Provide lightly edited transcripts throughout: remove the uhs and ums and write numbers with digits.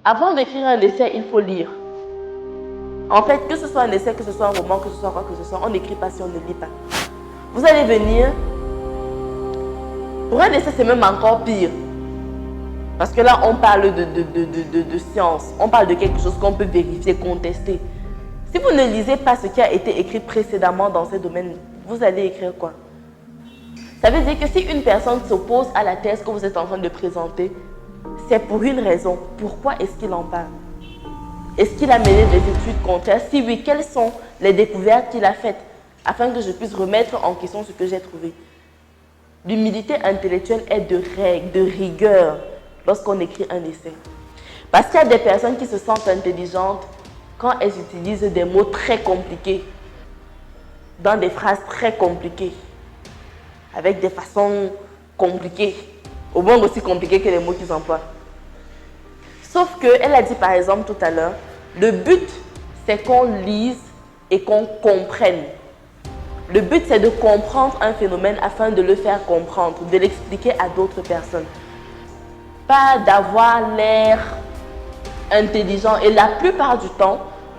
Avant d'écrire un essai, il faut lire. En fait, que ce soit un essai, que ce soit un roman, que ce soit quoi que ce soit, on n'écrit pas si on ne lit pas. Vous allez venir. Pour un essai, c'est même encore pire. Parce que là, on parle de science. On parle de quelque chose qu'on peut vérifier, contester. Si vous ne lisez pas ce qui a été écrit précédemment dans ce domaine, vous allez écrire quoi? Ça veut dire que si une personne s'oppose à la thèse que vous êtes en train de présenter, c'est pour une raison. Pourquoi est-ce qu'il en parle? Est-ce qu'il a mené des études contraires? Si oui, quelles sont les découvertes qu'il a faites afin que je puisse remettre en question ce que j'ai trouvé? L'humilité intellectuelle est de règle, de rigueur lorsqu'on écrit un essai. Parce qu'il y a des personnes qui se sentent intelligentes quand elles utilisent des mots très compliqués, dans des phrases très compliquées, avec des façons compliquées, au moins aussi compliquées que les mots qu'ils emploient. Sauf qu'elle a dit par exemple tout à l'heure, le but c'est qu'on lise et qu'on comprenne. Le but c'est de comprendre un phénomène afin de le faire comprendre, de l'expliquer à d'autres personnes. Pas d'avoir l'air intelligent. Et la plupart du temps,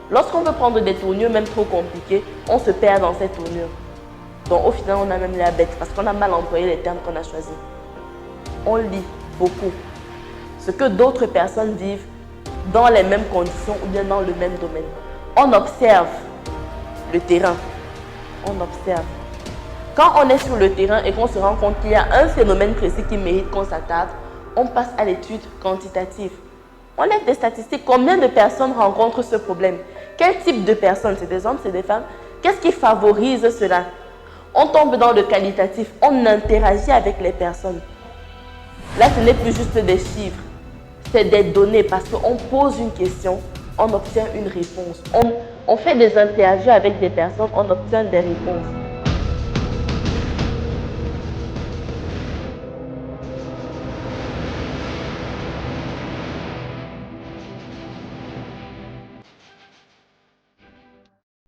lorsqu'on veut prendre des tournures même trop compliquées, on se perd dans ces tournures. Donc au final, on a même l'air bête parce qu'on a mal employé les termes qu'on a choisis. On lit beaucoup ce que d'autres personnes vivent dans les mêmes conditions ou bien dans le même domaine. On observe le terrain. On observe. Quand on est sur le terrain et qu'on se rend compte qu'il y a un phénomène précis qui mérite qu'on s'attarde, on passe à l'étude quantitative. On lève des statistiques. Combien de personnes rencontrent ce problème? Quel type de personnes? C'est des hommes, c'est des femmes? Qu'est-ce qui favorise cela? On tombe dans le qualitatif. On interagit avec les personnes. Là, ce n'est plus juste des chiffres. C'est des données parce qu'on pose une question, on obtient une réponse. On fait des interviews avec des personnes, on obtient des réponses.